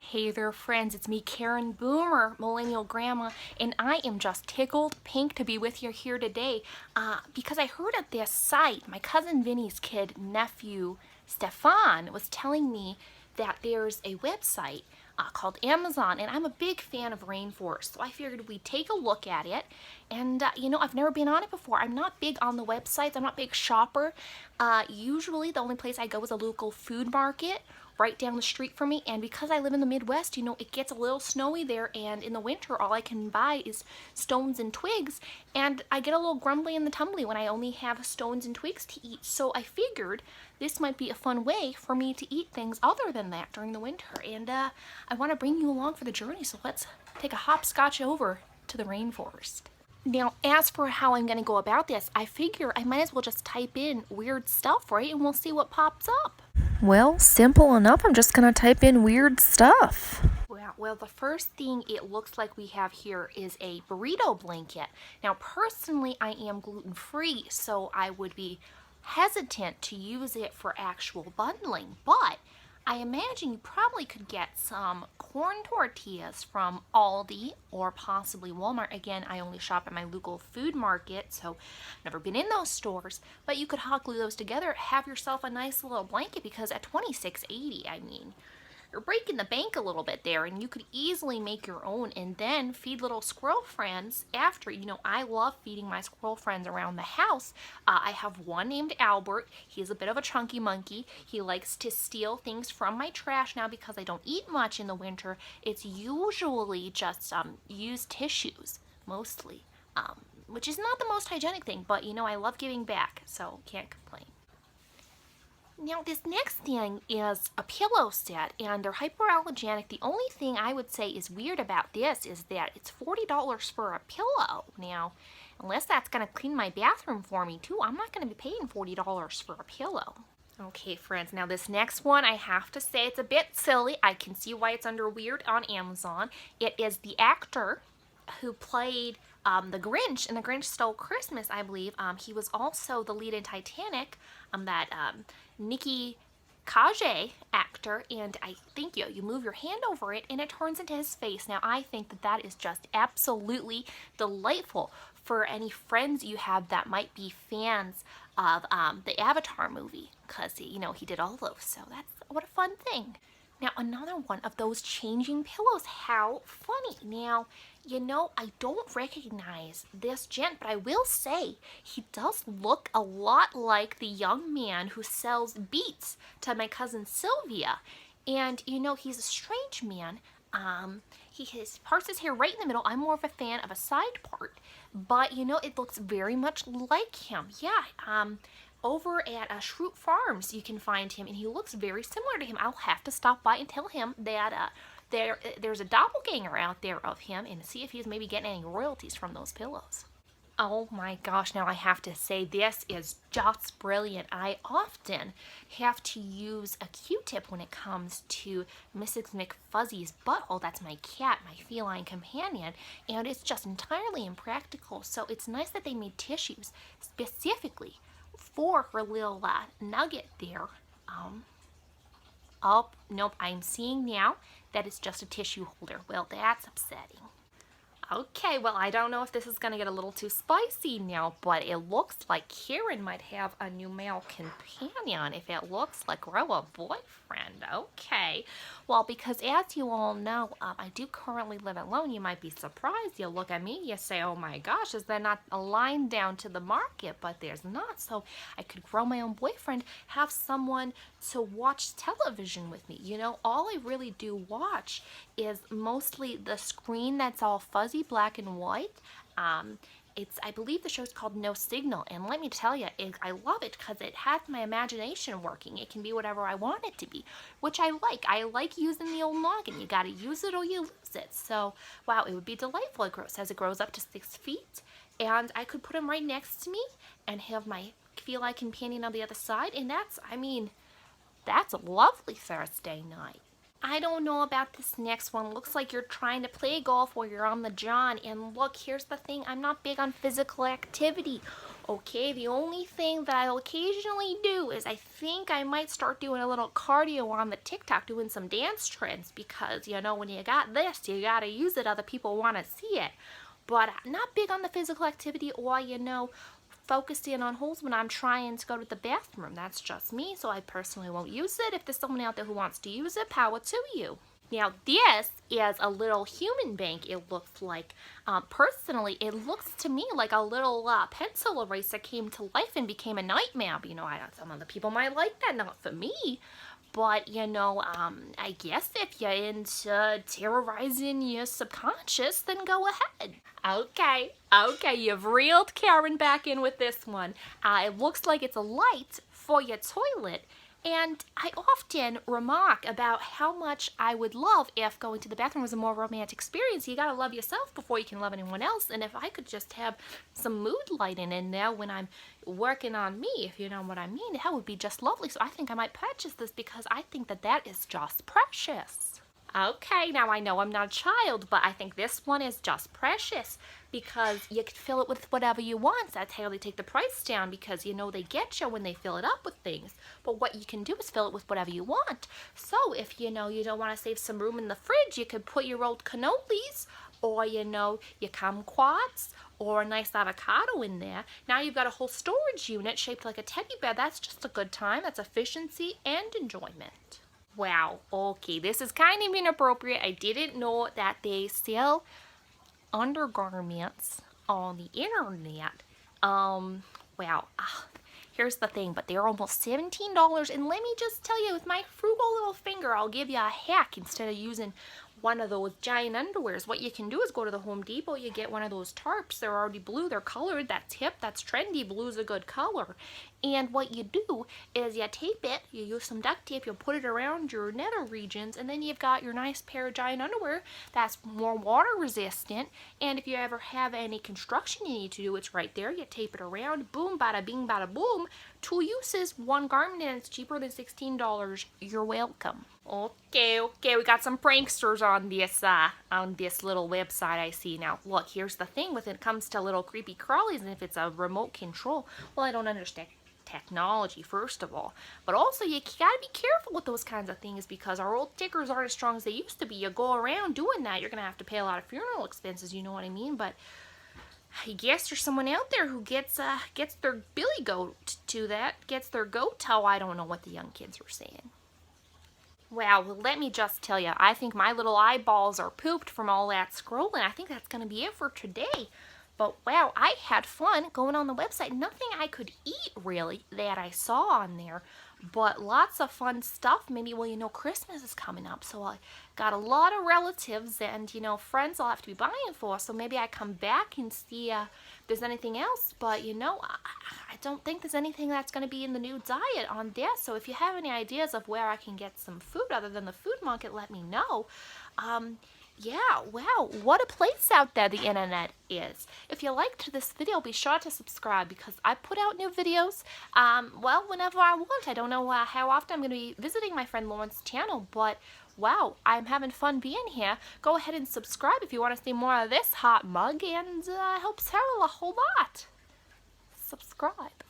Hey there friends, it's me Karen Boomer, Millennial Grandma, and I am just tickled pink to be with you here today because I heard at this site, my cousin Vinny's kid nephew Stefan was telling me that there's a website called Amazon, and I'm a big fan of rainforest, so I figured we'd take a look at it. And I've never been on it before. I'm not big on the websites. I'm not a big shopper. Usually the only place I go is a local food market right down the street from me, and because I live in the Midwest, it gets a little snowy there, and in the winter all I can buy is stones and twigs, and I get a little grumbly in the tumbly when I only have stones and twigs to eat. So I figured this might be a fun way for me to eat things other than that during the winter, and I want to bring you along for the journey, so let's take a hopscotch over to the rainforest. Now, as for how I'm going to go about this, I figure I might as well just type in weird stuff, right? And we'll see what pops up. Well, simple enough. I'm just going to type in weird stuff. Well, the first thing it looks like we have here is a burrito blanket. Now, personally, I am gluten-free, so I would be hesitant to use it for actual bundling, but I imagine you probably could get some corn tortillas from Aldi or possibly Walmart. Again, I only shop at my local food market, so I've never been in those stores, but you could hot glue those together, have yourself a nice little blanket, because at $26.80, I mean, you're breaking the bank a little bit there, and you could easily make your own and then feed little squirrel friends after. I love feeding my squirrel friends around the house. I have one named Albert. He's a bit of a chunky monkey. He likes to steal things from my trash now because I don't eat much in the winter. It's usually just used tissues, mostly, which is not the most hygienic thing, but I love giving back, so can't complain. Now, this next thing is a pillow set, and they're hypoallergenic. The only thing I would say is weird about this is that it's $40 for a pillow. Now, unless that's going to clean my bathroom for me too, I'm not going to be paying $40 for a pillow. Okay, friends, now this next one, I have to say it's a bit silly. I can see why it's under weird on Amazon. It is the actor who played the Grinch in The Grinch Stole Christmas, I believe. He was also the lead in Titanic, that Nicky Cage actor, and I think you move your hand over it and it turns into his face. Now, I think that is just absolutely delightful for any friends you have that might be fans of the Avatar movie, because he did all those, so what a fun thing. Now, another one of those changing pillows. How funny. Now, I don't recognize this gent, but I will say he does look a lot like the young man who sells beets to my cousin Sylvia. And, he's a strange man. He parts his hair right in the middle. I'm more of a fan of a side part, but, it looks very much like him. Yeah, over at Shroot Farms, you can find him, and he looks very similar to him. I'll have to stop by and tell him that there's a doppelganger out there of him, and see if he's maybe getting any royalties from those pillows. Oh my gosh, now I have to say this is just brilliant. I often have to use a Q-tip when it comes to Mrs. McFuzzy's butthole. That's my cat, my feline companion, and it's just entirely impractical. So it's nice that they made tissues specifically for her little nugget there. Oh, nope, I'm seeing now that it's just a tissue holder. Well, that's upsetting. Okay, well, I don't know if this is going to get a little too spicy now, but it looks like Karen might have a new male companion if it looks like we're a boyfriend. Okay, well, because as you all know, I do currently live alone. You might be surprised. You'll look at me, you say, oh my gosh, is there not a line down to the market? But there's not, so I could grow my own boyfriend, have someone to watch television with me. All I really do watch is mostly the screen that's all fuzzy black and white. I believe the show's called No Signal, and let me tell you, I love it because it has my imagination working. It can be whatever I want it to be, which I like. I like using the old noggin. You gotta use it or you lose it. So, wow, it would be delightful. It says it grows up to 6 feet, and I could put him right next to me and have my feline companion on the other side, and that's a lovely Thursday night. I don't know about this next one. Looks like you're trying to play golf while you're on the john. And look, here's the thing. I'm not big on physical activity. Okay, the only thing that I'll occasionally do is I think I might start doing a little cardio on the TikTok, doing some dance trends, because, you know, when you got this, you gotta use it, other people wanna see it. But I'm not big on the physical activity or, you know, focusing on holes when I'm trying to go to the bathroom. That's just me, so I personally won't use it. If there's someone out there who wants to use it, power to you. Now this is a little human bank, it looks like. Personally, it looks to me like a little pencil eraser came to life and became a nightmare. But, you know, some other people might like that, not for me. But, you know, I guess if you're into terrorizing your subconscious, then go ahead. Okay, you've reeled Karen back in with this one. It looks like it's a light for your toilet. And I often remark about how much I would love if going to the bathroom was a more romantic experience. You gotta love yourself before you can love anyone else. And if I could just have some mood lighting in there when I'm working on me, if you know what I mean, that would be just lovely. So I think I might purchase this because I think that that is just precious. Okay, now I know I'm not a child, but I think this one is just precious because you can fill it with whatever you want. That's how they take the price down, because you know they get you when they fill it up with things. But what you can do is fill it with whatever you want. So if you know you don't want to save some room in the fridge, you could put your old cannolis or, you know, your kumquats or a nice avocado in there. Now you've got a whole storage unit shaped like a teddy bear. That's just a good time. That's efficiency and enjoyment. Wow, okay, this is kind of inappropriate. I didn't know that they sell undergarments on the internet. Wow, here's the thing, but they're almost $17, and let me just tell you, with my frugal little finger, I'll give you a hack. Instead of using one of those giant underwears, what you can do is go to the Home Depot, you get one of those tarps. They're already blue, they're colored, that's hip, that's trendy, blue's a good color. And what you do is you tape it, you use some duct tape, you put it around your nether regions, and then you've got your nice pair of giant underwear that's more water resistant. And if you ever have any construction you need to do, it's right there. You tape it around, boom, bada bing, bada boom. 2 uses, 1 garment, and it's cheaper than $16. You're welcome. Okay, we got some pranksters on this little website I see. Now, look, here's the thing when it comes to little creepy crawlies, and if it's a remote control, well, I don't understand technology, first of all, but also you gotta be careful with those kinds of things because our old tickers aren't as strong as they used to be. You go around doing that, you're gonna have to pay a lot of funeral expenses, you know what I mean? But I guess there's someone out there who gets their billy goat to that, gets their goat toe. I don't know what the young kids were saying. Wow, well, let me just tell you, I think my little eyeballs are pooped from all that scrolling. I think that's going to be it for today. But wow, I had fun going on the website. Nothing I could eat, really, that I saw on there. But lots of fun stuff. Maybe, well, you know, Christmas is coming up. So I got a lot of relatives and, you know, friends I'll have to be buying for. So maybe I come back and see if there's anything else. But, you know, I don't think there's anything that's going to be in the new diet on there. So if you have any ideas of where I can get some food other than the food market, let me know. Yeah, wow, what a place out there the internet is. If you liked this video, be sure to subscribe because I put out new videos, well, whenever I want. I don't know how often I'm going to be visiting my friend Lauren's channel, but wow, I'm having fun being here. Go ahead and subscribe if you want to see more of this hot mug, and helps her a whole lot. Subscribe.